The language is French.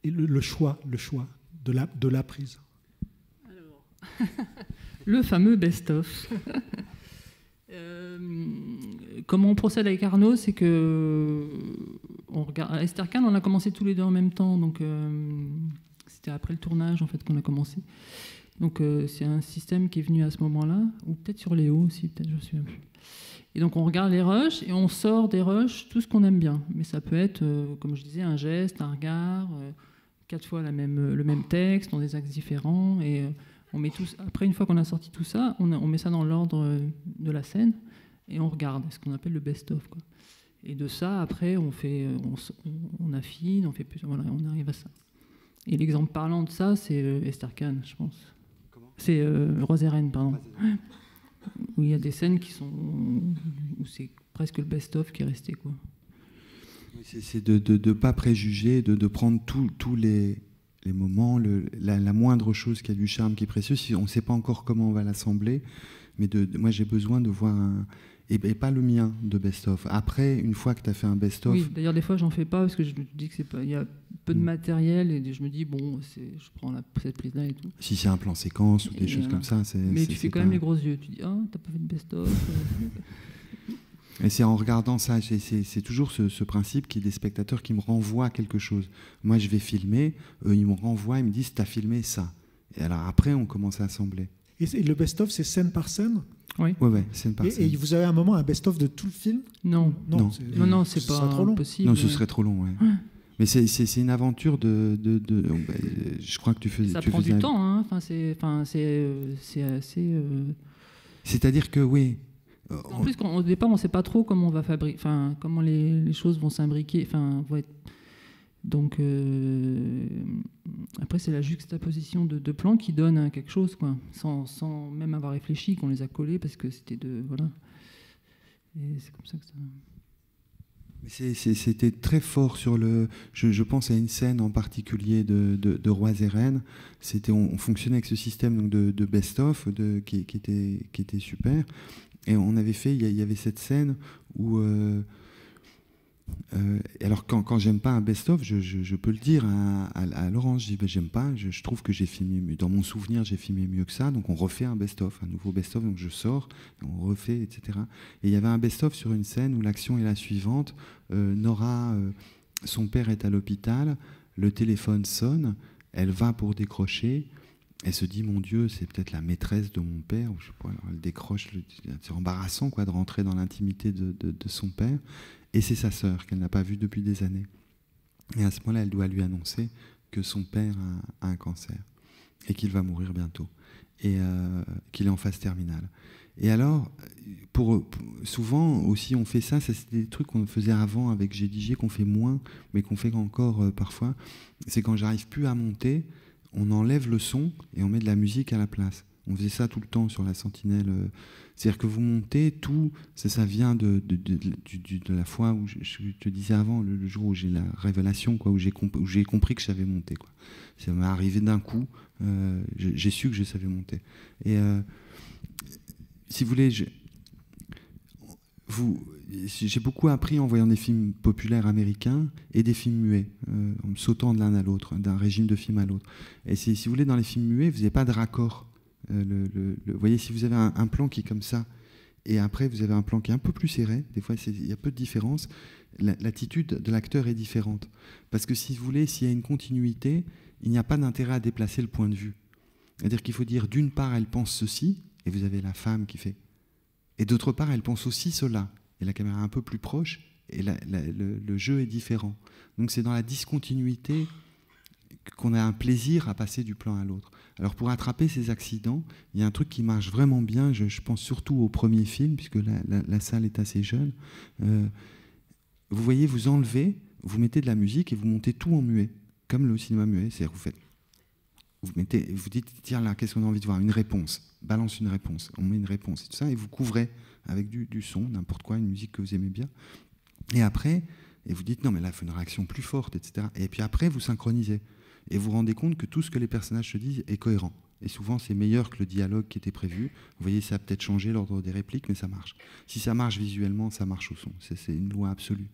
et le choix de la prise. Alors, le fameux best-of. Comment on procède avec Arnaud, c'est que on regarde, à Esther Kahn, on a commencé tous les deux en même temps, donc c'était après le tournage en fait qu'on a commencé. Donc c'est un système qui est venu à ce moment-là, ou peut-être sur Léo aussi, peut-être, je ne me souviens plus. Et donc on regarde les rushs et on sort des rushs tout ce qu'on aime bien. Mais ça peut être, comme je disais, un geste, un regard, 4 fois le même texte, dans des axes différents. Et on met après, une fois qu'on a sorti tout ça, on met ça dans l'ordre de la scène et on regarde, ce qu'on appelle le best-of, quoi. Et de ça, après, on affine, on fait plus, voilà, on arrive à ça. Et l'exemple parlant de ça, c'est Esther Kahn, je pense. Comment ? C'est Rose et Reine, pardon. Où il y a des scènes où c'est presque le best-of qui est resté, quoi. C'est de ne pas préjuger, de prendre tous les moments, la moindre chose qui a du charme, qui est précieuse. Si on ne sait pas encore comment on va l'assembler, mais moi j'ai besoin de voir et pas le mien de best-of. Après, une fois que tu as fait un best-of... Oui, d'ailleurs des fois j'en fais pas parce que je me dis que il y a peu de matériel et je me dis bon, je prends cette prise-là et tout. Si c'est un plan séquence ou des choses comme ça, mais tu fais quand même les gros yeux. Tu dis t'as pas fait de best-of. Et c'est en regardant ça, c'est toujours ce principe qu'il y a des spectateurs qui me renvoient à quelque chose. Moi je vais filmer, eux ils me renvoient, ils me disent t'as filmé ça. Et alors après on commence à assembler. Et le best-of c'est scène par scène ? Oui. Ouais, scène par scène. Et vous avez un moment un best-of de tout le film ? Non, c'est pas trop long. possible. Non, ce serait trop long, ouais. Mais c'est une aventure je crois que tu faisais... Ça prend du temps, hein. C'est assez... C'est-à-dire que, oui... En plus, au départ, on ne sait pas trop comment on va comment les choses vont s'imbriquer, vont être... Donc, après, c'est la juxtaposition de plans qui donne quelque chose, quoi, sans même avoir réfléchi, qu'on les a collés, parce que c'était voilà. Et c'est comme ça que ça... C'était très fort sur je pense à une scène en particulier de Rois et Reines. On fonctionnait avec ce système donc de best-of qui était super. Et on avait fait, il y avait cette scène où... alors quand j'aime pas un best-of, je peux le dire à Laurence, je dis j'aime pas, je trouve que j'ai filmé mieux. Dans mon souvenir, j'ai filmé mieux que ça, donc on refait un best-of, un nouveau best-of, donc je sors, on refait, etc. Et il y avait un best-of sur une scène où l'action est la suivante. Nora, son père est à l'hôpital, le téléphone sonne, elle va pour décrocher, elle se dit mon Dieu, c'est peut-être la maîtresse de mon père, ou je sais pas, alors elle décroche, c'est embarrassant quoi, de rentrer dans l'intimité de son père. Et c'est sa sœur qu'elle n'a pas vue depuis des années. Et à ce moment-là, elle doit lui annoncer que son père a un cancer et qu'il va mourir bientôt et qu'il est en phase terminale. Et alors, souvent aussi, on fait ça. C'est des trucs qu'on faisait avant avec GDG, qu'on fait moins, mais qu'on fait encore parfois. C'est quand j'arrive plus à monter, on enlève le son et on met de la musique à la place. On faisait ça tout le temps sur la Sentinelle. C'est-à-dire que vous montez, tout, ça vient de la fois où je te disais avant, le jour où j'ai la révélation, quoi, où j'ai compris que je savais monter. Quoi. Ça m'est arrivé d'un coup, j'ai su que je savais monter. Et si vous voulez, j'ai beaucoup appris en voyant des films populaires américains et des films muets, en me sautant de l'un à l'autre, d'un régime de film à l'autre. Et si vous voulez, dans les films muets, vous n'avez pas de raccord. Vous voyez, si vous avez un plan qui est comme ça, et après vous avez un plan qui est un peu plus serré, des fois il y a peu de différence, l'attitude de l'acteur est différente. Parce que si vous voulez, s'il y a une continuité, il n'y a pas d'intérêt à déplacer le point de vue. C'est-à-dire qu'il faut dire, d'une part, elle pense ceci, et vous avez la femme qui fait. Et d'autre part, elle pense aussi cela. Et la caméra est un peu plus proche, et le jeu est différent. Donc c'est dans la discontinuité qu'on a un plaisir à passer du plan à l'autre. Alors pour attraper ces accidents, il y a un truc qui marche vraiment bien, je pense surtout au premier film, puisque la salle est assez jeune. Vous voyez, vous enlevez, vous mettez de la musique et vous montez tout en muet, comme le cinéma muet. C'est-à-dire vous dites, tiens là, qu'est-ce qu'on a envie de voir ? Une réponse, balance une réponse, on met une réponse et tout ça, et vous couvrez avec du son, n'importe quoi, une musique que vous aimez bien. Et après, vous dites, non mais là, il faut une réaction plus forte, etc. Et puis après, vous synchronisez. Et vous vous rendez compte que tout ce que les personnages se disent est cohérent. Et souvent, c'est meilleur que le dialogue qui était prévu. Vous voyez, ça a peut-être changé l'ordre des répliques, mais ça marche. Si ça marche visuellement, ça marche au son. C'est une loi absolue.